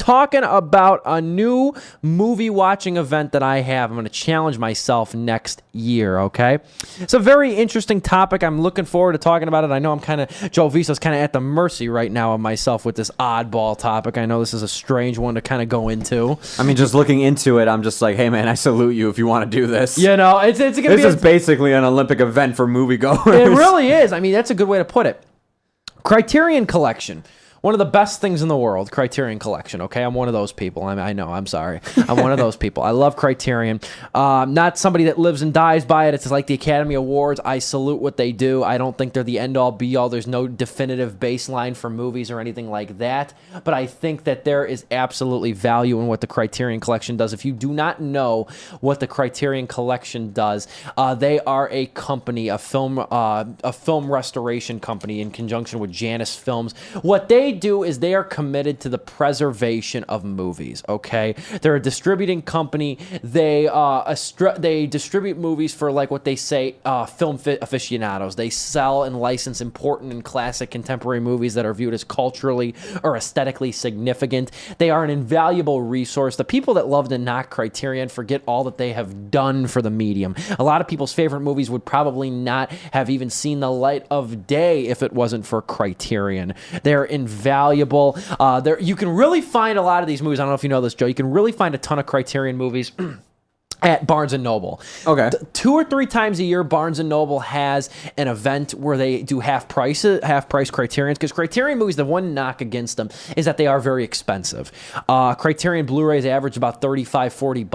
talking about a new movie watching event that I have. I'm going to challenge myself next year, okay? It's a very interesting topic. I'm looking forward to talking about it. I know Joe Viso's kind of at the mercy right now of myself with this oddball topic. I know this is a strange one to kind of go into. I mean, just looking into it, I'm just like, hey, man, I salute you if you want to do this. You know, it's going to be... This is basically an Olympic event for moviegoers. It really is. I mean, that's a good way to put it. Criterion Collection. One of the best things in the world, Criterion Collection, okay? I'm one of those people. I know, I'm sorry. I'm one of those people. I love Criterion. Not somebody that lives and dies by it. It's like the Academy Awards. I salute what they do. I don't think they're the end-all, be-all. There's no definitive baseline for movies or anything like that. But I think that there is absolutely value in what the Criterion Collection does. If you do not know what the Criterion Collection does, they are a company, a film restoration company in conjunction with Janus Films. What they do is they are committed to the preservation of movies, okay? They're a distributing company. They distribute movies for, like what they say, film aficionados. They sell and license important and classic contemporary movies that are viewed as culturally or aesthetically significant. They are an invaluable resource. The people that love to knock Criterion forget all that they have done for the medium. A lot of people's favorite movies would probably not have even seen the light of day if it wasn't for Criterion. They're invaluable. You can really find a lot of these movies. I don't know if you know this, Joe. You can really find a ton of Criterion movies at Barnes & Noble. Okay. 2 or 3 times a year, Barnes & Noble has an event where they do half price Criterions, because Criterion movies, the one knock against them is that they are very expensive. Criterion Blu-rays average about $35-40.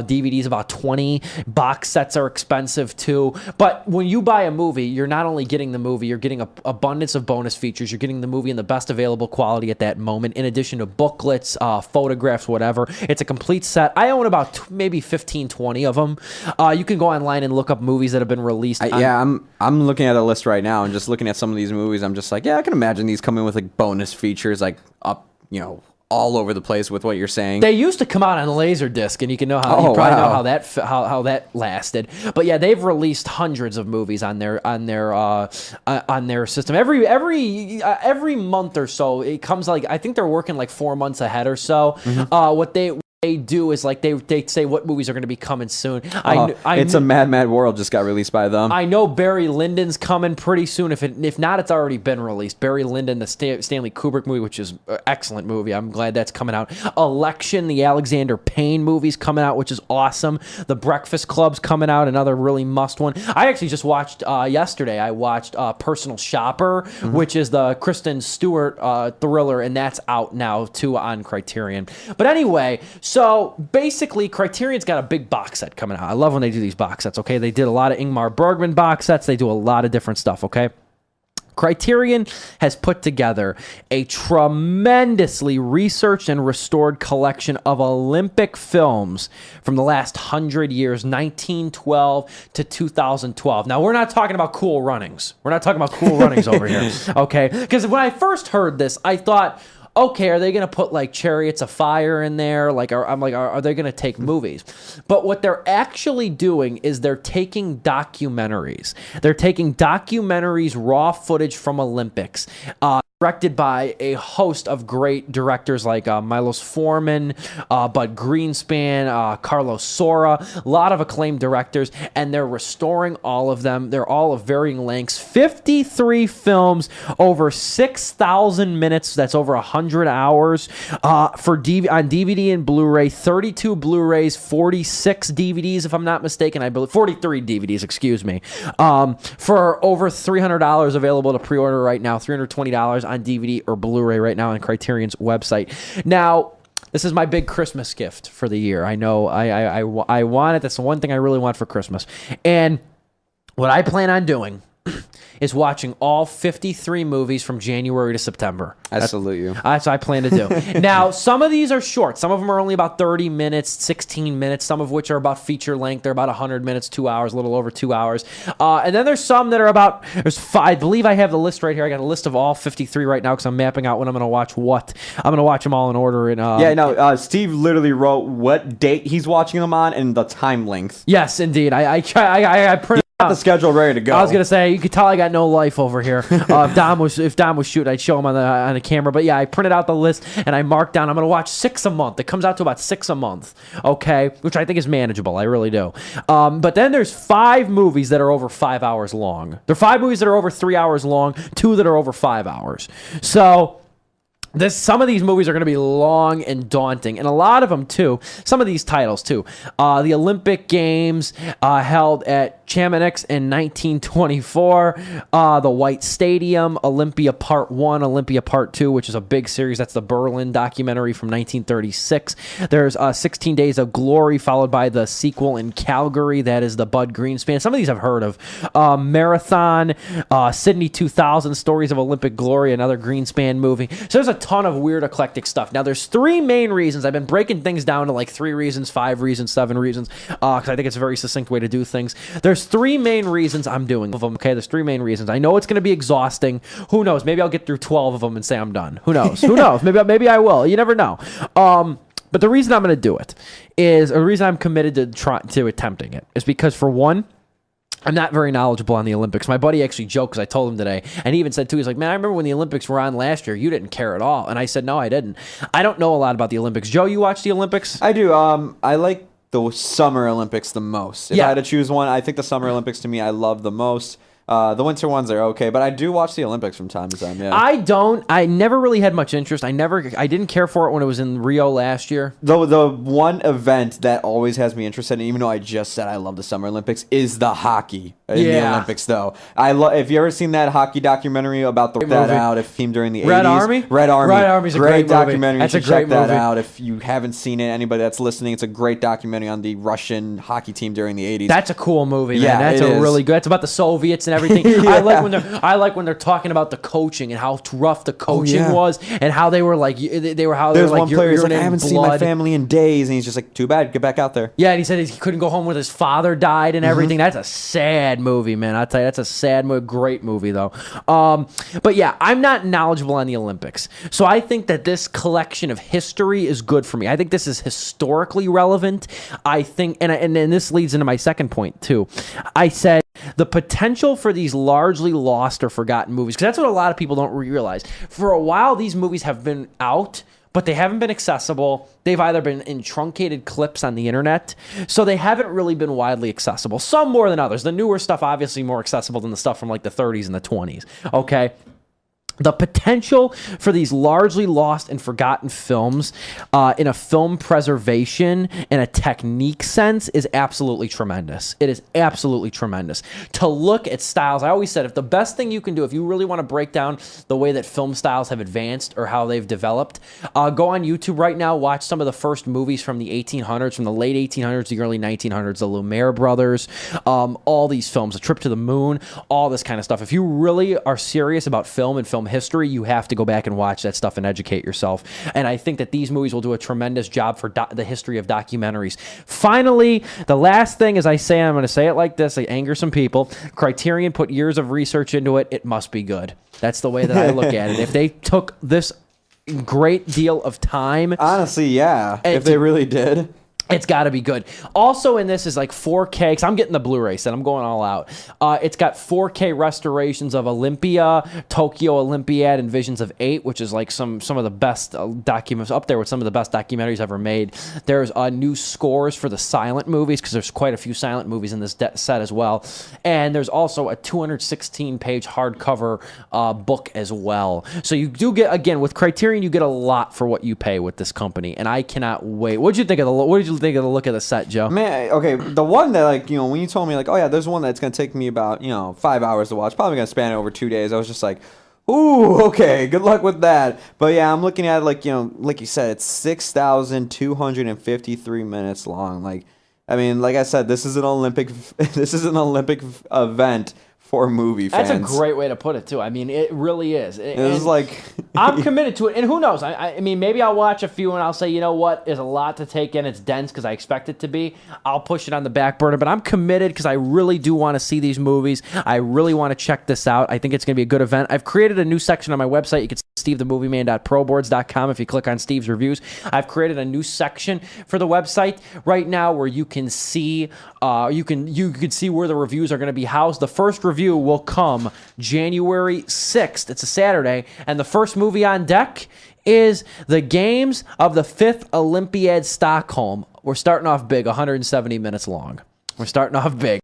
DVDs about $20. Box sets are expensive too. But when you buy a movie, you're not only getting the movie, you're getting an abundance of bonus features. You're getting the movie in the best available quality at that moment, in addition to booklets, photographs, whatever. It's a complete set. I own about maybe 15, 20 of them. You can go online and look up movies that have been released. I'm looking at a list right now and just looking at some of these movies. I'm just like, yeah, I can imagine these coming with like bonus features, like up, all over the place with what you're saying. They used to come out on Laserdisc, and you can know how know how that lasted. But yeah, they've released hundreds of movies on their system. Every month or so, it comes like, I think they're working like 4 months ahead or so. Mm-hmm. What they do is like they say what movies are going to be coming soon. It's a Mad World just got released by them. I know Barry Lyndon's coming pretty soon. If not, it's already been released. Barry Lyndon, the Stanley Kubrick movie, which is an excellent movie. I'm glad that's coming out. Election, the Alexander Payne movie's coming out, which is awesome. The Breakfast Club's coming out, another really must one. I actually just watched yesterday. I watched Personal Shopper, mm-hmm. which is the Kristen Stewart thriller, and that's out now too on Criterion. But anyway. So basically, Criterion's got a big box set coming out. I love when they do these box sets, okay? They did a lot of Ingmar Bergman box sets. They do a lot of different stuff, okay? Criterion has put together a tremendously researched and restored collection of Olympic films from the last 100 years, 1912 to 2012. Now, we're not talking about Cool Runnings. We're not talking about Cool Runnings over here, okay? Because when I first heard this, I thought, okay, are they going to put like Chariots of Fire in there? Are they going to take movies? But what they're actually doing is they're taking documentaries. They're taking documentaries, raw footage from Olympics, directed by a host of great directors like Milos Forman, Bud Greenspan, Carlos Saura, a lot of acclaimed directors, and they're restoring all of them. They're all of varying lengths. 53 films, over 6,000 minutes. That's over 100 hours on DVD and Blu-ray. 32 Blu-rays, 46 DVDs, if I'm not mistaken. I believe 43 DVDs. Excuse me. For over $300 available to pre-order right now. $320 on DVD or Blu-ray right now on Criterion's website. Now, this is my big Christmas gift for the year. I know I want it. That's the one thing I really want for Christmas. And what I plan on doing is watching all 53 movies from January to September. I salute you. That's what I plan to do. Now, some of these are short. Some of them are only about 30 minutes, 16 minutes, some of which are about feature length. They're about 100 minutes, 2 hours, a little over 2 hours. And then there's some that are about, I believe I have the list right here. I got a list of all 53 right now because I'm mapping out when I'm going to watch what. I'm going to watch them all in order. Steve literally wrote what date he's watching them on and the time length. Yes, indeed. I printed Got the schedule ready to go. I was gonna say you could tell I got no life over here. If Dom was shooting, I'd show him on the camera. But yeah, I printed out the list and I marked down. I'm gonna watch 6 a month. It comes out to about 6 a month. Okay, which I think is manageable. I really do. But then there's 5 movies that are over 5 hours long. There are 5 movies that are over 3 hours long. 2 that are over 5 hours. So. Some of these movies are going to be long and daunting, and a lot of them too. Some of these titles too. The Olympic Games held at Chamonix in 1924. The White Stadium, Olympia Part 1, Olympia Part 2, which is a big series. That's the Berlin documentary from 1936. There's 16 Days of Glory, followed by the sequel in Calgary. That is the Bud Greenspan. Some of these I've heard of. Marathon, Sydney 2000, Stories of Olympic Glory, another Greenspan movie. So there's a ton of weird eclectic stuff. Now there's 3 main reasons. I've been breaking things down to like 3 reasons, 5 reasons, 7 reasons, because I think it's a very succinct way to do things. There's 3 main reasons I'm doing of them. Okay, there's 3 main reasons. I know it's going to be exhausting. Who knows? Maybe I'll get through 12 of them and say I'm done. Who knows? Who knows? Maybe I will. You never know. But the reason I'm going to do it is, or the reason I'm committed to attempting it is because, for one, I'm not very knowledgeable on the Olympics. My buddy actually joked because I told him today, and he even said too, he's like, man, I remember when the Olympics were on last year, you didn't care at all. And I said, no, I didn't. I don't know a lot about the Olympics. Joe, you watch the Olympics? I do. I like the Summer Olympics the most. If I had to choose one, I think the Summer Olympics to me I love the most. The winter ones are okay, but I do watch the Olympics from time to time. Yeah, I never really had much interest. I didn't care for it when it was in Rio last year. The one event that always has me interested, and even though I just said I love the Summer Olympics, is the hockey in the Olympics. Though have you ever seen that hockey documentary about the team during the 80s? Red Army. Red Army's a great documentary. That's you a should great check that movie. out if you haven't seen it. Anybody that's listening, it's a great documentary on the Russian hockey team during the 80s. That's a cool movie, man. Yeah, That's really good. It's about the Soviets and everything. Yeah. I like when they're talking about the coaching and how rough the coaching was, and how they were like There's one player who's like, I haven't seen my family in days, and he's just like, too bad, get back out there. Yeah, and he said he couldn't go home with his father died and everything. That's a sad movie, man. I'll tell you, that's a sad movie. Great movie though. But yeah, I'm not knowledgeable on the Olympics, so I think that this collection of history is good for me. I think this is historically relevant. I think, and this leads into my second point too. I said the potential for these largely lost or forgotten movies, because that's what a lot of people don't realize. For a while, these movies have been out, but they haven't been accessible. They've either been in truncated clips on the internet, so they haven't really been widely accessible. Some more than others. The newer stuff, obviously, more accessible than the stuff from like the 30s and the 20s. Okay. The potential for these largely lost and forgotten films in a film preservation and a technique sense is absolutely tremendous. It is absolutely tremendous. To look at styles, I always said, if the best thing you can do, if you really want to break down the way that film styles have advanced or how they've developed, go on YouTube right now, watch some of the first movies from the 1800s, from the late 1800s, the early 1900s, the Lumiere brothers, all these films, A Trip to the Moon, all this kind of stuff. If you really are serious about film and film history, you have to go back and watch that stuff and educate yourself. And I think that these movies will do a tremendous job for the history of documentaries. Finally, the last thing is I'm going to say it like this, I anger some people. Criterion put years of research into it. It must be good. That's the way that I look at it. If they took this great deal of time. Honestly, yeah. If they really did. It's got to be good. Also in this is like 4K, because I'm getting the Blu-ray set. I'm going all out. It's got 4K restorations of Olympia, Tokyo Olympiad, and Visions of 8, which is like some of the best documents, up there with some of the best documentaries ever made. There's new scores for the silent movies, because there's quite a few silent movies in this set as well. And there's also a 216-page hardcover book as well. So you do get, again, with Criterion, you get a lot for what you pay with this company, and I cannot wait. What did you think of the look of the set, Joe? Man, okay, the one that, like, you know, when you told me, like, oh yeah, there's one that's gonna take me about, 5 hours to watch, probably gonna span it over 2 days, I was just like, ooh, okay, good luck with that. But yeah, I'm looking at it, like, like you said, it's 6,253 minutes long. Like, I mean, like I said, this is an Olympic event for movie fans. That's a great way to put it too. I mean, it really is. It's like I'm committed to it, and who knows? I mean, maybe I'll watch a few and I'll say, you know what, there's a lot to take in. It's dense because I expect it to be. I'll push it on the back burner, but I'm committed because I really do want to see these movies. I really want to check this out. I think it's going to be a good event. I've created a new section on my website. You can see stevethemovieman.proboards.com if you click on Steve's reviews. I've created a new section for the website right now where you can see you can see where the reviews are going to be housed. The first review will come January 6th. It's a Saturday, and the first movie on deck is The Games of the 5th Olympiad Stockholm. We're starting off big, 170 minutes long. We're starting off big.